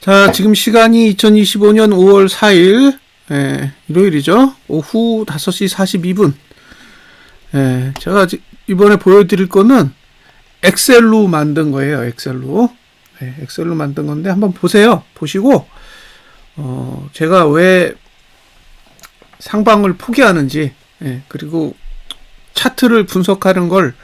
자, 지금 시간이 2025년 5월 4일, 일요일이죠. 오후 5시 42분. 제가 이번에 보여드릴 거는 엑셀로 만든 거예요. 엑셀로. 엑셀로 만든 건데 한번 보세요. 보시고, 제가 왜 상방을 포기하는지, 그리고 차트를 분석하는 걸,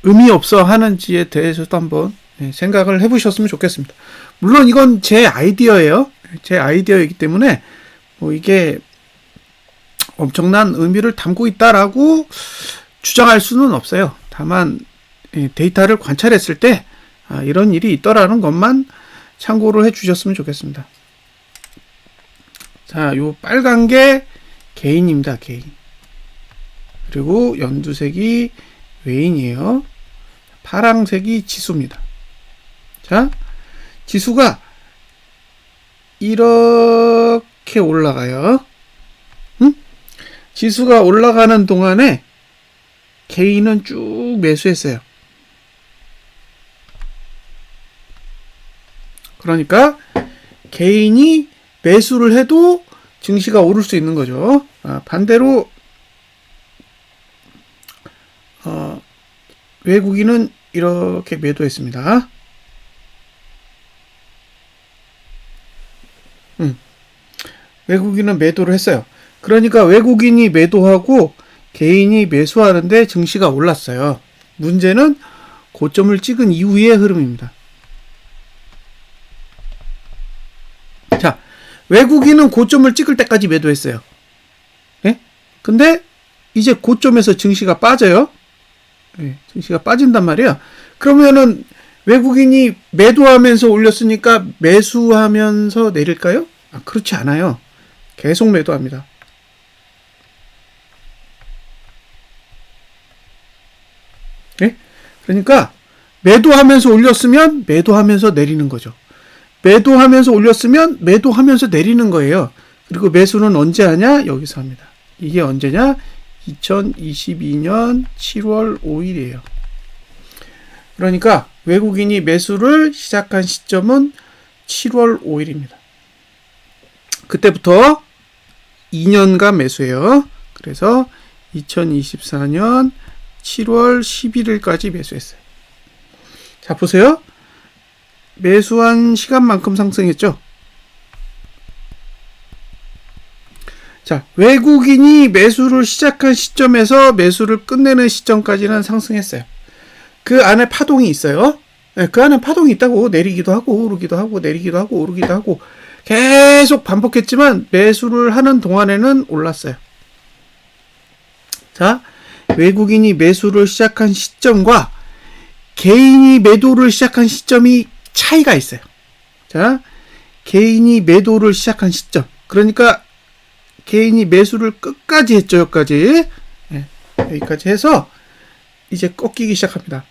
의미 없어 하는지에 대해서도 한번 생각을 해보셨으면 좋겠습니다. 물론 이건 제 아이디어예요. 제 아이디어이기 때문에 뭐 이게 엄청난 의미를 담고 있다라고 주장할 수는 없어요. 다만 데이터를 관찰했을 때 이런 일이 있더라는 것만 참고를 해주셨으면 좋겠습니다. 자, 요 빨간 게 개인입니다. 개인. 그리고 연두색이 외인이에요. 파랑색이 지수입니다. 자, 지수가 이렇게 올라가요. 지수가 올라가는 동안에 개인은 쭉 매수했어요. 그러니까 개인이 매수를 해도 증시가 오를 수 있는 거죠. 반대로 외국인은 이렇게 매도했습니다. 외국인은 매도를 했어요. 그러니까 외국인이 매도하고 개인이 매수하는데 증시가 올랐어요. 문제는 고점을 찍은 이후의 흐름입니다. 자, 외국인은 고점을 찍을 때까지 매도했어요. 근데 이제 고점에서 증시가 빠져요. 증시가 빠진단 말이야. 그러면은 외국인이 매도하면서 올렸으니까 매수하면서 내릴까요? 그렇지 않아요. 계속 매도합니다. 그러니까 매도하면서 올렸으면 매도하면서 내리는 거죠. 매도하면서 올렸으면 매도하면서 내리는 거예요. 그리고 매수는 언제 하냐? 여기서 합니다. 이게 언제냐? 2022년 7월 5일이에요. 그러니까 외국인이 매수를 시작한 시점은 7월 5일입니다. 그때부터 2년간 매수해요. 그래서 2024년 7월 11일까지 매수했어요. 자, 보세요. 매수한 시간만큼 상승했죠. 자, 외국인이 매수를 시작한 시점에서 매수를 끝내는 시점까지는 상승했어요. 그 안에 파동이 있어요. 그 안에 파동이 있다고. 내리기도 하고 오르기도 하고 내리기도 하고 오르기도 하고 계속 반복했지만 매수를 하는 동안에는 올랐어요. 자, 외국인이 매수를 시작한 시점과 개인이 매도를 시작한 시점이 차이가 있어요. 자, 개인이 매도를 시작한 시점. 그러니까 개인이 매수를 끝까지 했죠. 여기까지. 여기까지 해서 이제 꺾이기 시작합니다.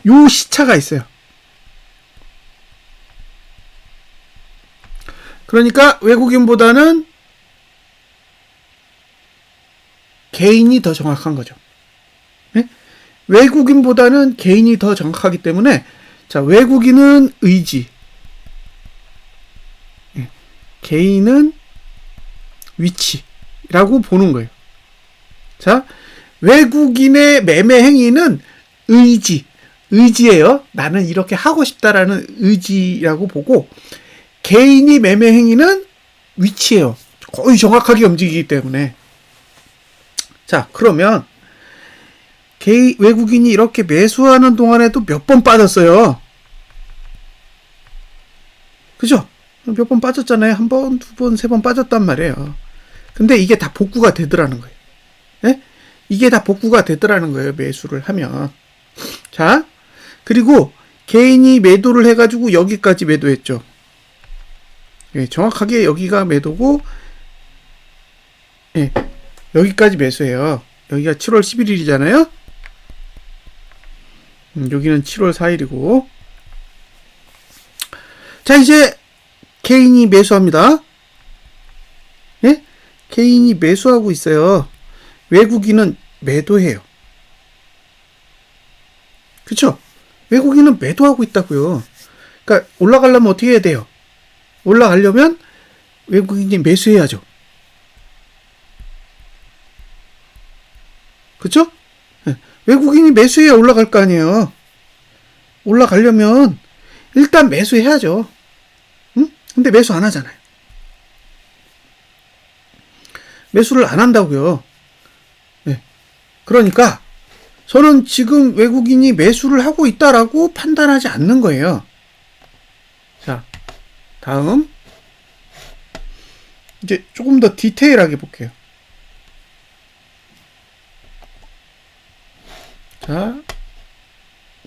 요 시차가 있어요. 그러니까 외국인보다는 개인이 더 정확한 거죠. 외국인보다는 개인이 더 정확하기 때문에 자, 외국인은 의지, 개인은 위치라고 보는 거예요. 자, 외국인의 매매 행위는 의지예요. 나는 이렇게 하고 싶다라는 의지라고 보고, 개인이 매매 행위는 위치예요. 거의 정확하게 움직이기 때문에. 자, 그러면 외국인이 이렇게 매수하는 동안에도 몇 번 빠졌어요. 그죠? 몇 번 빠졌잖아요. 한 번, 두 번, 세 번 빠졌단 말이에요. 근데 이게 다 복구가 되더라는 거예요. 이게 다 복구가 되더라는 거예요. 매수를 하면. 자, 그리고 개인이 매도를 해가지고 여기까지 매도했죠. 정확하게 여기가 매도고, 여기까지 매수해요. 여기가 7월 11일이잖아요. 여기는 7월 4일이고. 자, 이제 개인이 매수합니다. 개인이 매수하고 있어요. 외국인은 매도해요. 그쵸? 외국인은 매도하고 있다고요. 그러니까 올라가려면 어떻게 해야 돼요? 올라가려면 외국인이 매수해야죠. 그쵸? 외국인이 매수해야 올라갈 거 아니에요. 올라가려면 일단 매수해야죠. 응? 근데 매수 안 하잖아요. 매수를 안 한다고요. 네. 그러니까 저는 지금 외국인이 매수를 하고 있다라고 판단하지 않는 거예요. 자, 다음 이제 조금 더 디테일하게 볼게요. 자,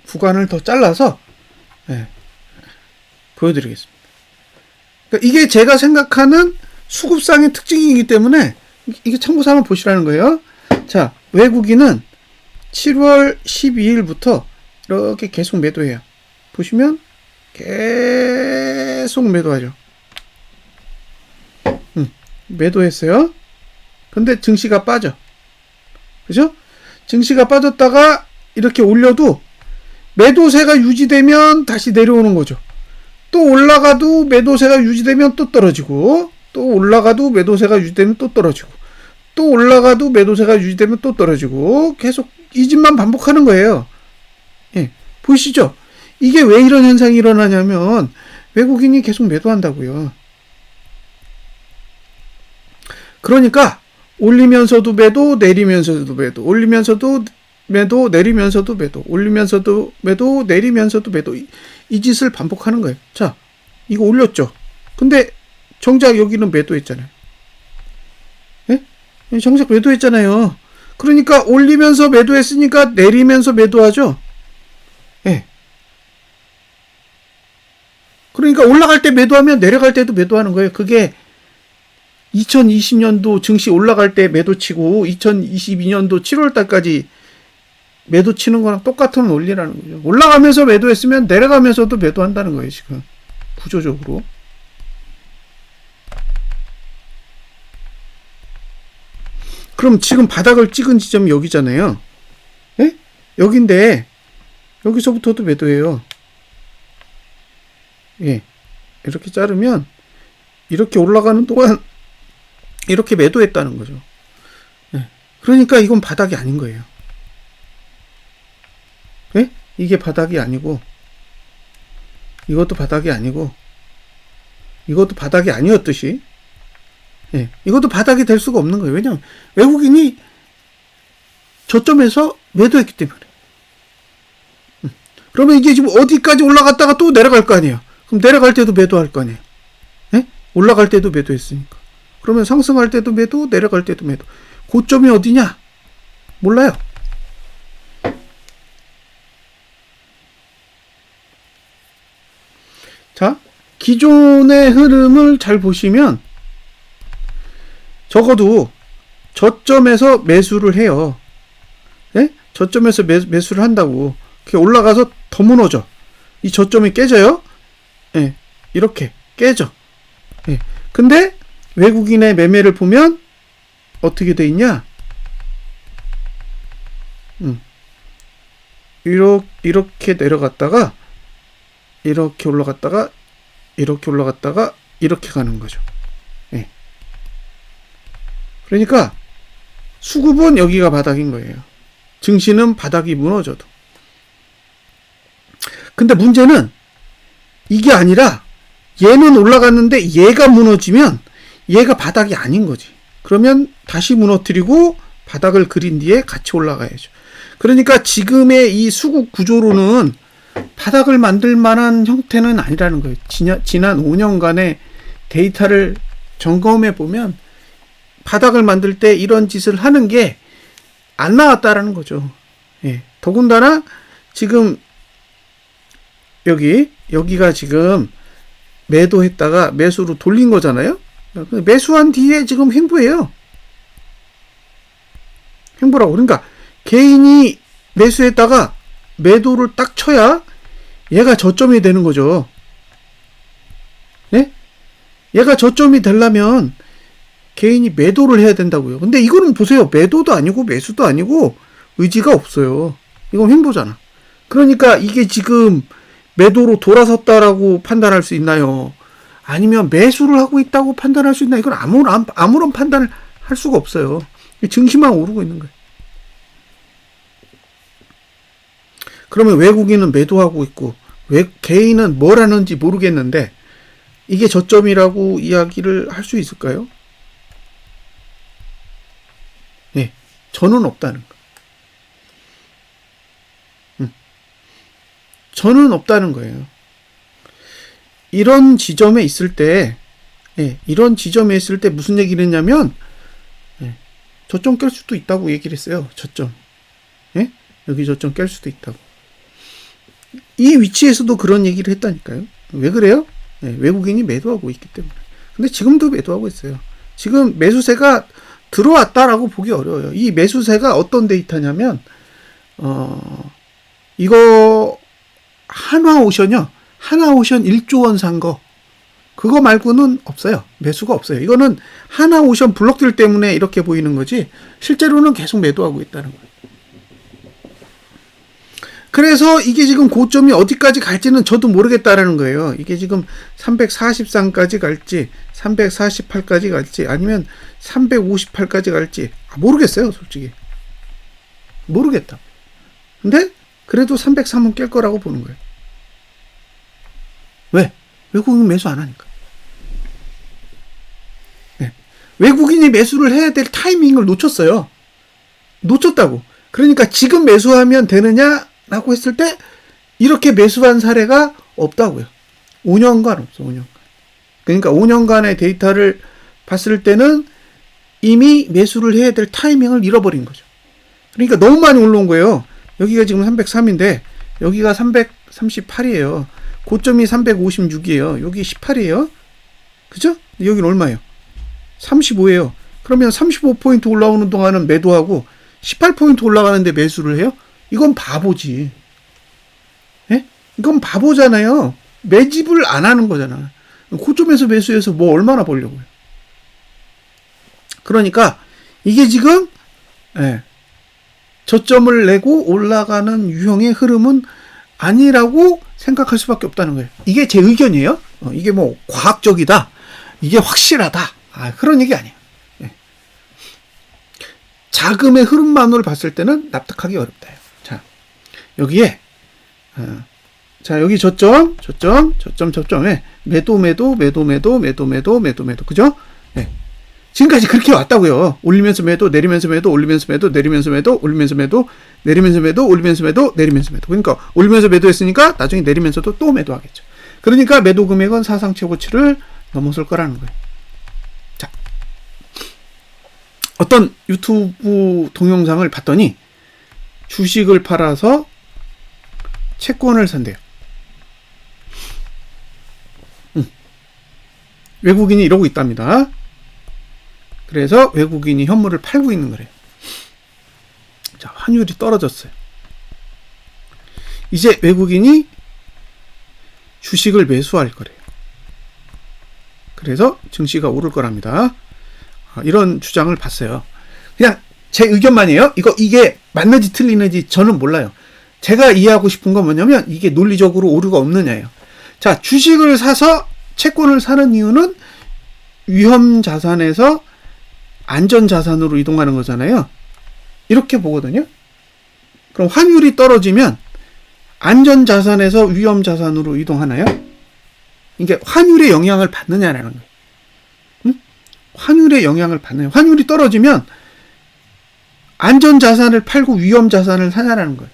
구간을 더 잘라서 보여드리겠습니다. 그러니까 이게 제가 생각하는 수급상의 특징이기 때문에 이게 참고삼아 보시라는 거예요. 자, 외국인은 7월 12일부터 이렇게 계속 매도해요. 보시면 계속 매도하죠. 매도했어요. 근데 증시가 빠져. 그죠? 증시가 빠졌다가 이렇게 올려도 매도세가 유지되면 다시 내려오는 거죠. 또 올라가도 매도세가 유지되면 또 떨어지고, 또 올라가도 매도세가 유지되면 또 떨어지고, 또 올라가도 매도세가 유지되면 또 떨어지고, 계속 이 집만 반복하는 거예요. 예, 보이시죠? 이게 왜 이런 현상이 일어나냐면 외국인이 계속 매도한다고요. 그러니까 올리면서도 매도, 내리면서도 매도, 올리면서도 매도, 내리면서도 매도, 올리면서도 매도, 내리면서도 매도, 이 짓을 반복하는 거예요. 자, 이거 올렸죠. 근데 정작 여기는 매도했잖아요. 예? 정작 매도했잖아요. 그러니까 올리면서 매도했으니까 내리면서 매도하죠. 예. 그러니까 올라갈 때 매도하면 내려갈 때도 매도하는 거예요. 그게 2020년도 증시 올라갈 때 매도 치고 2022년도 7월 달까지 매도 치는 거랑 똑같은 원리라는 거죠. 올라가면서 매도했으면 내려가면서도 매도한다는 거예요, 지금. 구조적으로. 그럼 지금 바닥을 찍은 지점이 여기잖아요. 예? 여긴데 여기서부터도 매도해요. 예. 이렇게 자르면 이렇게 올라가는 동안 이렇게 매도했다는 거죠. 예. 그러니까 이건 바닥이 아닌 거예요. 예? 이게 바닥이 아니고 이것도 바닥이 아니고 이것도 바닥이 아니었듯이 예. 이것도 바닥이 될 수가 없는 거예요. 왜냐하면 외국인이 저점에서 매도했기 때문에. 그러면 이게 지금 어디까지 올라갔다가 또 내려갈 거 아니에요. 그럼 내려갈 때도 매도할 거 아니에요. 예? 올라갈 때도 매도했으니까. 그러면 상승할 때도 매도, 내려갈 때도 매도. 고점이 어디냐? 몰라요. 자, 기존의 흐름을 잘 보시면 적어도 저점에서 매수를 해요. 예? 저점에서 매수를 한다고. 그게 올라가서 더 무너져. 이 저점이 깨져요. 예. 이렇게 깨져. 예. 근데 외국인의 매매를 보면 어떻게 돼 있냐? 이렇게 내려갔다가 이렇게 올라갔다가 이렇게 올라갔다가 이렇게 가는 거죠. 예. 그러니까 수급은 여기가 바닥인 거예요. 증시는 바닥이 무너져도. 근데 문제는 이게 아니라 얘는 올라갔는데 얘가 무너지면 얘가 바닥이 아닌 거지. 그러면 다시 무너뜨리고 바닥을 그린 뒤에 같이 올라가야죠. 그러니까 지금의 이 수급 구조로는 바닥을 만들 만한 형태는 아니라는 거예요. 지난 5년간의 데이터를 점검해 보면 바닥을 만들 때 이런 짓을 하는 게 안 나왔다라는 거죠. 예. 더군다나 지금 여기가 지금 매도했다가 매수로 돌린 거잖아요. 매수한 뒤에 지금 횡보예요. 횡보라고. 그러니까 개인이 매수했다가 매도를 딱 쳐야 얘가 저점이 되는 거죠. 네? 얘가 저점이 되려면 개인이 매도를 해야 된다고요. 근데 이거는 보세요. 매도도 아니고 매수도 아니고 의지가 없어요. 이건 횡보잖아. 그러니까 이게 지금 매도로 돌아섰다라고 판단할 수 있나요? 아니면 매수를 하고 있다고 판단할 수 있나? 이건 아무런 판단을 할 수가 없어요. 증시만 오르고 있는 거예요. 그러면 외국인은 매도하고 있고 개인은 뭘 하는지 모르겠는데 이게 저점이라고 이야기를 할 수 있을까요? 네, 저는 없다는 거. 저는 없다는 거예요. 이런 지점에 있을 때, 이런 지점에 있을 때 무슨 얘기를 했냐면, 저점 깰 수도 있다고 얘기를 했어요. 저점. 여기 저점 깰 수도 있다고. 이 위치에서도 그런 얘기를 했다니까요. 왜 그래요? 외국인이 매도하고 있기 때문에. 근데 지금도 매도하고 있어요. 지금 매수세가 들어왔다라고 보기 어려워요. 이 매수세가 어떤 데이터냐면, 이거, 한화오션이요. 한화오션 1조 원 산 거. 그거 말고는 없어요. 매수가 없어요. 이거는 한화오션 블록들 때문에 이렇게 보이는 거지, 실제로는 계속 매도하고 있다는 거예요. 그래서 이게 지금 고점이 어디까지 갈지는 저도 모르겠다라는 거예요. 이게 지금 343까지 갈지, 348까지 갈지, 아니면 358까지 갈지, 모르겠어요, 솔직히. 모르겠다. 근데, 그래도 303은 깰 거라고 보는 거예요. 왜? 외국인 매수 안 하니까. 외국인이 매수를 해야 될 타이밍을 놓쳤어요. 놓쳤다고. 그러니까 지금 매수하면 되느냐라고 했을 때 이렇게 매수한 사례가 없다고요. 5년간 없어. 5년간. 그러니까 5년간의 데이터를 봤을 때는 이미 매수를 해야 될 타이밍을 잃어버린 거죠. 그러니까 너무 많이 올라온 거예요. 여기가 지금 303인데 여기가 338이에요. 고점이 356이에요. 여기 18이에요. 그죠? 여기는 얼마예요? 35예요. 그러면 35포인트 올라오는 동안은 매도하고 18포인트 올라가는데 매수를 해요? 이건 바보지. 이건 바보잖아요. 매집을 안 하는 거잖아. 고점에서 매수해서 뭐 얼마나 벌려고요. 그러니까 이게 지금 저점을 내고 올라가는 유형의 흐름은 아니라고 생각할 수밖에 없다는 거예요. 이게 제 의견이에요. 이게 뭐 과학적이다, 이게 확실하다, 그런 얘기 아니에요. 자금의 흐름만으로 봤을 때는 납득하기 어렵다. 자, 여기에 자, 여기 저점에 매도, 그죠? 지금까지 그렇게 왔다고요. 올리면서 매도, 내리면서 매도, 올리면서 매도, 내리면서 매도, 올리면서 매도, 내리면서 매도, 올리면서 매도, 내리면서 매도. 그러니까 올리면서 매도했으니까 나중에 내리면서도 또 매도하겠죠. 그러니까 매도 금액은 사상 최고치를 넘어설 거라는 거예요. 자, 어떤 유튜브 동영상을 봤더니 주식을 팔아서 채권을 산대요. 외국인이 이러고 있답니다. 그래서 외국인이 현물을 팔고 있는 거래요. 자, 환율이 떨어졌어요. 이제 외국인이 주식을 매수할 거래요. 그래서 증시가 오를 거랍니다. 이런 주장을 봤어요. 그냥 제 의견만이에요. 이게 맞는지 틀리는지 저는 몰라요. 제가 이해하고 싶은 건 뭐냐면 이게 논리적으로 오류가 없느냐예요. 자, 주식을 사서 채권을 사는 이유는 위험 자산에서 안전 자산으로 이동하는 거잖아요. 이렇게 보거든요. 그럼 환율이 떨어지면 안전 자산에서 위험 자산으로 이동하나요? 이게 환율의 영향을 받느냐라는 거예요. 환율의 영향을 받느냐. 환율이 떨어지면 안전 자산을 팔고 위험 자산을 사냐라는 거예요.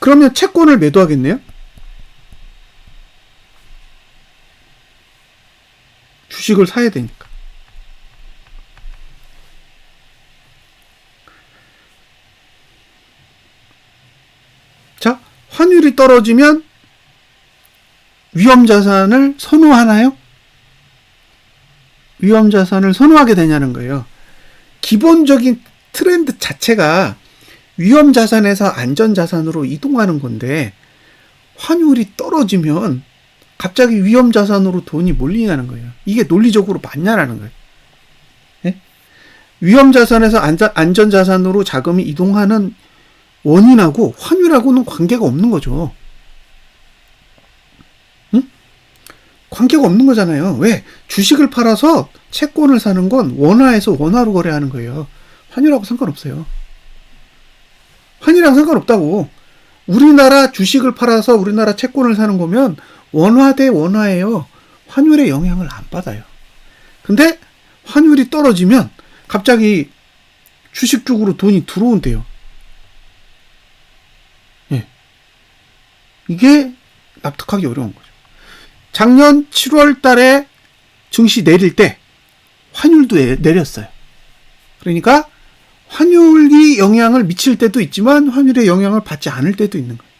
그러면 채권을 매도하겠네요? 주식을 사야 되니까. 자, 환율이 떨어지면 위험 자산을 선호하나요? 위험 자산을 선호하게 되냐는 거예요. 기본적인 트렌드 자체가 위험 자산에서 안전 자산으로 이동하는 건데 환율이 떨어지면 갑자기 위험자산으로 돈이 몰리냐는 거예요. 이게 논리적으로 맞냐라는 거예요. 예? 위험자산에서 안전자산으로 자금이 이동하는 원인하고 환율하고는 관계가 없는 거죠. 응? 관계가 없는 거잖아요. 왜? 주식을 팔아서 채권을 사는 건 원화에서 원화로 거래하는 거예요. 환율하고 상관없어요. 환율이랑 상관없다고. 우리나라 주식을 팔아서 우리나라 채권을 사는 거면 원화 대 원화예요. 환율의 영향을 안 받아요. 근데 환율이 떨어지면 갑자기 주식 쪽으로 돈이 들어온대요. 예. 이게 납득하기 어려운 거죠. 작년 7월 달에 증시 내릴 때 환율도 내렸어요. 그러니까 환율이 영향을 미칠 때도 있지만 환율의 영향을 받지 않을 때도 있는 거예요.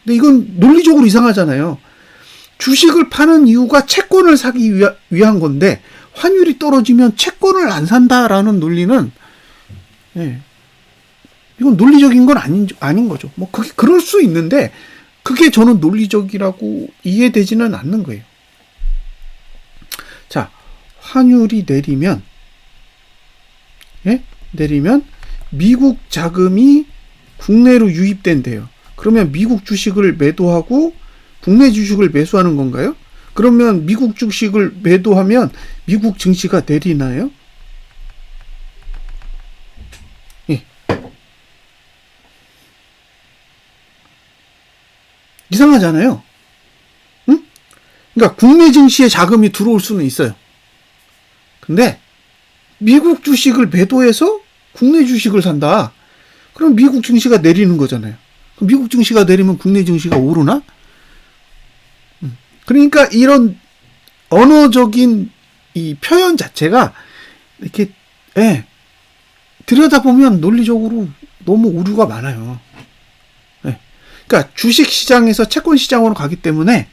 근데 이건 논리적으로 이상하잖아요. 주식을 파는 이유가 채권을 사기 위한 건데 환율이 떨어지면 채권을 안 산다라는 논리는 이건 논리적인 건 아닌 거죠. 뭐 그게 그럴 수 있는데 그게 저는 논리적이라고 이해되지는 않는 거예요. 자, 환율이 내리면 미국 자금이 국내로 유입된대요. 그러면 미국 주식을 매도하고 국내 주식을 매수하는 건가요? 그러면 미국 주식을 매도하면 미국 증시가 내리나요? 예. 이상하잖아요. 응? 그러니까 국내 증시에 자금이 들어올 수는 있어요. 근데 미국 주식을 매도해서 국내 주식을 산다. 그럼 미국 증시가 내리는 거잖아요. 그럼 미국 증시가 내리면 국내 증시가 오르나? 그러니까 이런 언어적인 이 표현 자체가 이렇게 들여다보면 논리적으로 너무 오류가 많아요. 그러니까 주식 시장에서 채권 시장으로 가기 때문에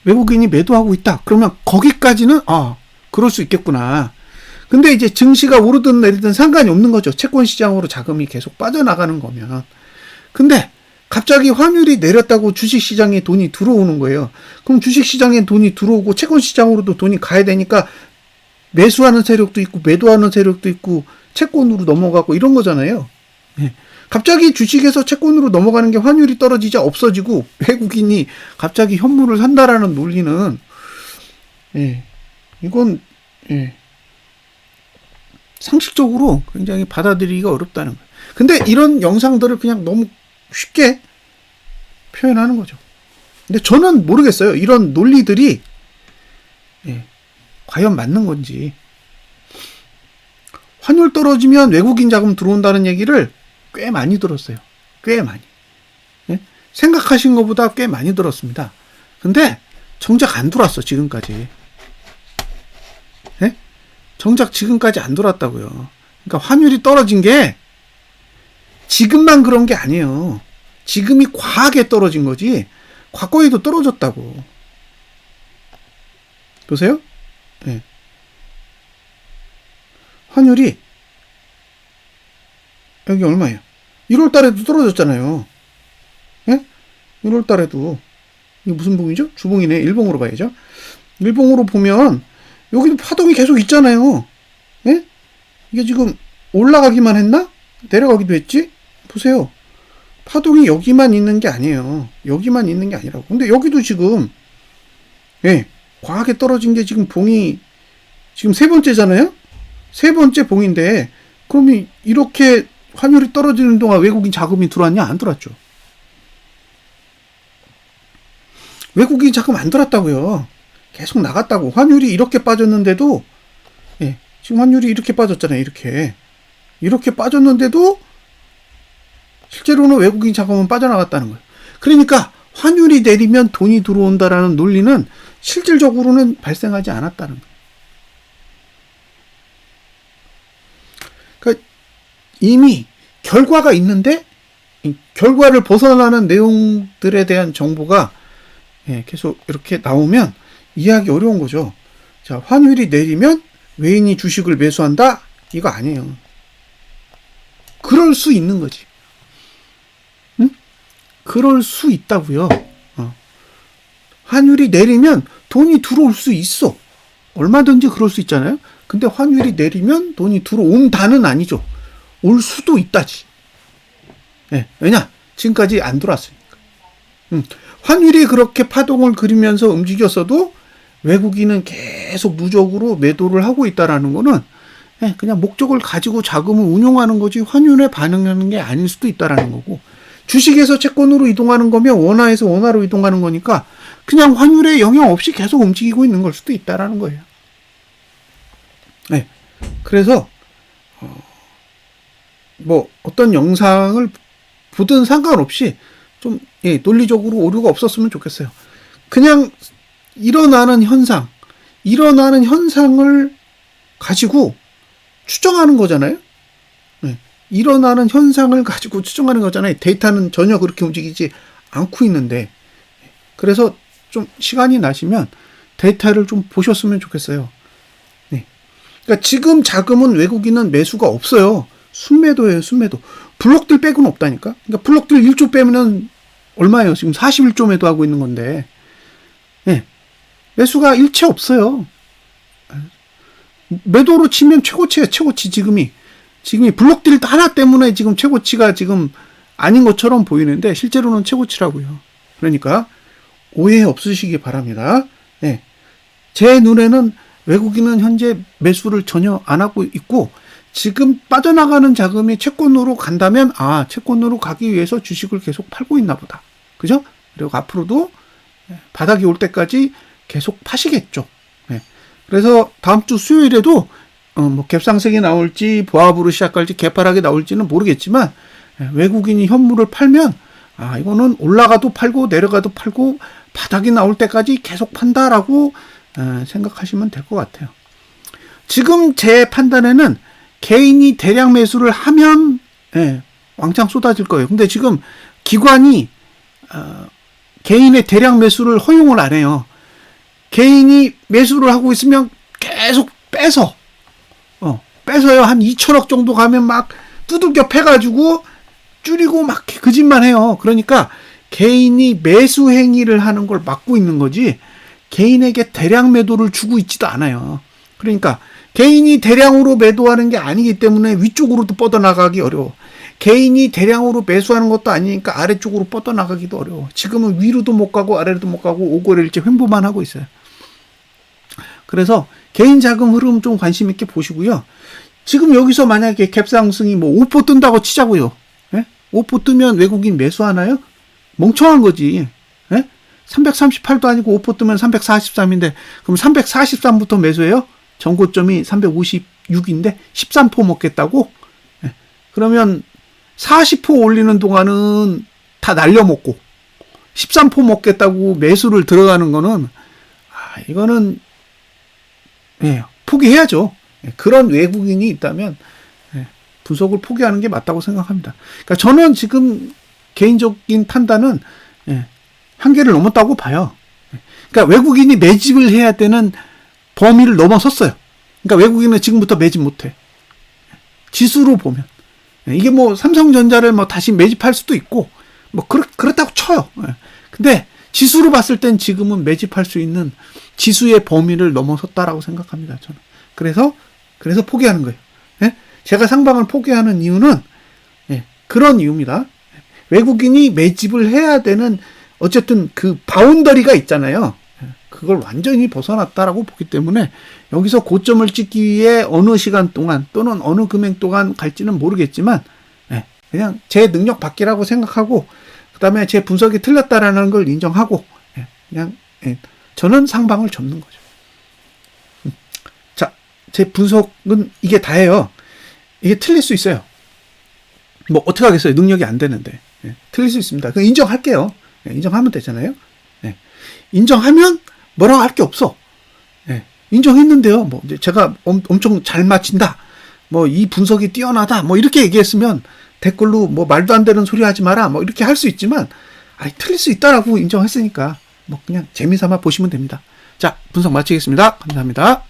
외국인이 매도하고 있다. 그러면 거기까지는 그럴 수 있겠구나. 근데 이제 증시가 오르든 내리든 상관이 없는 거죠. 채권 시장으로 자금이 계속 빠져나가는 거면. 근데 갑자기 환율이 내렸다고 주식 시장에 돈이 들어오는 거예요. 그럼 주식 시장에 돈이 들어오고 채권 시장으로도 돈이 가야 되니까 매수하는 세력도 있고 매도하는 세력도 있고 채권으로 넘어가고 이런 거잖아요. 갑자기 주식에서 채권으로 넘어가는 게 환율이 떨어지자 없어지고 외국인이 갑자기 현물을 산다라는 논리는 이건 상식적으로 굉장히 받아들이기가 어렵다는 거예요. 근데 이런 영상들을 그냥 너무 쉽게 표현하는 거죠. 근데 저는 모르겠어요. 이런 논리들이 과연 맞는 건지. 환율 떨어지면 외국인 자금 들어온다는 얘기를 꽤 많이 들었어요. 꽤 많이. 생각하신 것보다 꽤 많이 들었습니다. 근데 정작 안 들어왔어, 지금까지. 정작 지금까지 안 들어왔다고요. 그러니까 환율이 떨어진 게 지금만 그런 게 아니에요. 지금이 과하게 떨어진 거지 과거에도 떨어졌다고. 보세요. 환율이 여기 얼마예요? 1월 달에도 떨어졌잖아요. 1월 달에도. 이게 무슨 봉이죠? 주봉이네. 일봉으로 봐야죠. 일봉으로 보면 여기도 파동이 계속 있잖아요. 이게 지금 올라가기만 했나? 내려가기도 했지? 보세요. 파동이 여기만 있는 게 아니에요. 여기만 있는 게 아니라고. 근데 여기도 지금 과하게 떨어진 게 지금 봉이 지금 세 번째잖아요. 세 번째 봉인데 그러면 이렇게 환율이 떨어지는 동안 외국인 자금이 들어왔냐? 안 들어왔죠. 외국인 자금 안 들어왔다고요. 계속 나갔다고. 환율이 이렇게 빠졌는데도 지금 환율이 이렇게 빠졌잖아요. 이렇게 빠졌는데도 실제로는 외국인 자금은 빠져나갔다는 거예요. 그러니까 환율이 내리면 돈이 들어온다라는 논리는 실질적으로는 발생하지 않았다는 거예요. 그러니까 이미 결과가 있는데 결과를 벗어나는 내용들에 대한 정보가 계속 이렇게 나오면 이해하기 어려운 거죠. 자, 환율이 내리면 외인이 주식을 매수한다? 이거 아니에요. 그럴 수 있는 거지. 응? 그럴 수 있다고요. 환율이 내리면 돈이 들어올 수 있어. 얼마든지 그럴 수 있잖아요. 근데 환율이 내리면 돈이 들어온다는 아니죠. 올 수도 있다지. 네, 왜냐? 지금까지 안 들어왔으니까. 환율이 그렇게 파동을 그리면서 움직였어도 외국인은 계속 누적으로 매도를 하고 있다라는 거는 그냥 목적을 가지고 자금을 운용하는 거지 환율에 반응하는 게 아닐 수도 있다라는 거고, 주식에서 채권으로 이동하는 거면 원화에서 원화로 이동하는 거니까 그냥 환율에 영향 없이 계속 움직이고 있는 걸 수도 있다라는 거예요. 네. 그래서 뭐 어떤 영상을 보든 상관없이 좀 논리적으로 오류가 없었으면 좋겠어요. 그냥 일어나는 현상을 가지고 추정하는 거잖아요. 네. 일어나는 현상을 가지고 추정하는 거잖아요. 데이터는 전혀 그렇게 움직이지 않고 있는데, 그래서 좀 시간이 나시면 데이터를 좀 보셨으면 좋겠어요. 네. 그러니까 지금 자금은 외국인은 매수가 없어요. 순매도예요, 순매도. 블록들 빼고는 없다니까. 그러니까 블록들 1조 빼면은 얼마예요? 지금 41조 매도하고 있는 건데, 네. 매수가 일체 없어요. 매도로 치면 최고치예요, 최고치. 지금이 블록들 하나 때문에 지금 최고치가 지금 아닌 것처럼 보이는데 실제로는 최고치라고요. 그러니까 오해 없으시기 바랍니다. 네. 제 눈에는 외국인은 현재 매수를 전혀 안 하고 있고, 지금 빠져나가는 자금이 채권으로 간다면 채권으로 가기 위해서 주식을 계속 팔고 있나 보다. 그죠? 그리고 앞으로도 바닥이 올 때까지 계속 파시겠죠. 네. 그래서 다음 주 수요일에도 뭐 갭상승이 나올지 보합으로 시작할지 개파락이 나올지는 모르겠지만, 외국인이 현물을 팔면 이거는 올라가도 팔고 내려가도 팔고 바닥이 나올 때까지 계속 판다라고 생각하시면 될 것 같아요. 지금 제 판단에는 개인이 대량 매수를 하면 왕창 쏟아질 거예요. 근데 지금 기관이 개인의 대량 매수를 허용을 안 해요. 개인이 매수를 하고 있으면 계속 빼서요. 한 2천억 정도 가면 막 두들겨 패가지고 줄이고 막 그 짓만 해요. 그러니까 개인이 매수 행위를 하는 걸 막고 있는 거지 개인에게 대량 매도를 주고 있지도 않아요. 그러니까 개인이 대량으로 매도하는 게 아니기 때문에 위쪽으로도 뻗어나가기 어려워. 개인이 대량으로 매수하는 것도 아니니까 아래쪽으로 뻗어나가기도 어려워. 지금은 위로도 못 가고 아래로도 못 가고 오고래일째 횡보만 하고 있어요. 그래서 개인 자금 흐름 좀 관심 있게 보시고요. 지금 여기서 만약에 갭상승이 뭐 5% 뜬다고 치자고요. 5% 뜨면 외국인 매수하나요? 멍청한 거지. 338도 아니고 5% 뜨면 343인데 그럼 343부터 매수해요? 전고점이 356인데 13% 먹겠다고? 그러면 40% 올리는 동안은 다 날려먹고 13% 먹겠다고 매수를 들어가는 거는 이거는 포기해야죠. 그런 외국인이 있다면 분석을 포기하는 게 맞다고 생각합니다. 그러니까 저는 지금 개인적인 판단은 한계를 넘었다고 봐요. 그러니까 외국인이 매집을 해야 되는 범위를 넘어섰어요. 그러니까 외국인은 지금부터 매집 못해. 지수로 보면 이게 뭐 삼성전자를 뭐 다시 매집할 수도 있고 뭐 그렇다고 쳐요. 근데 지수로 봤을 땐 지금은 매집할 수 있는 지수의 범위를 넘어섰다라고 생각합니다. 저는. 그래서 포기하는 거예요. 제가 상방을 포기하는 이유는 그런 이유입니다. 외국인이 매집을 해야 되는 어쨌든 그 바운더리가 있잖아요. 그걸 완전히 벗어났다라고 보기 때문에 여기서 고점을 찍기 위해 어느 시간 동안 또는 어느 금액 동안 갈지는 모르겠지만 그냥 제 능력 밖이라고 생각하고 그다음에 제 분석이 틀렸다라는 걸 인정하고 그냥 저는 상방을 접는 거죠. 자, 제 분석은 이게 다예요. 이게 틀릴 수 있어요. 뭐 어떻게 하겠어요? 능력이 안 되는데. 틀릴 수 있습니다. 그럼 인정할게요. 인정하면 되잖아요. 인정하면 뭐라고 할 게 없어. 인정했는데요. 뭐 제가 엄청 잘 맞힌다. 뭐 이 분석이 뛰어나다. 뭐 이렇게 얘기했으면 댓글로 뭐 말도 안 되는 소리 하지 마라. 뭐 이렇게 할 수 있지만 틀릴 수 있다라고 인정했으니까 뭐 그냥 재미삼아 보시면 됩니다. 자, 분석 마치겠습니다. 감사합니다.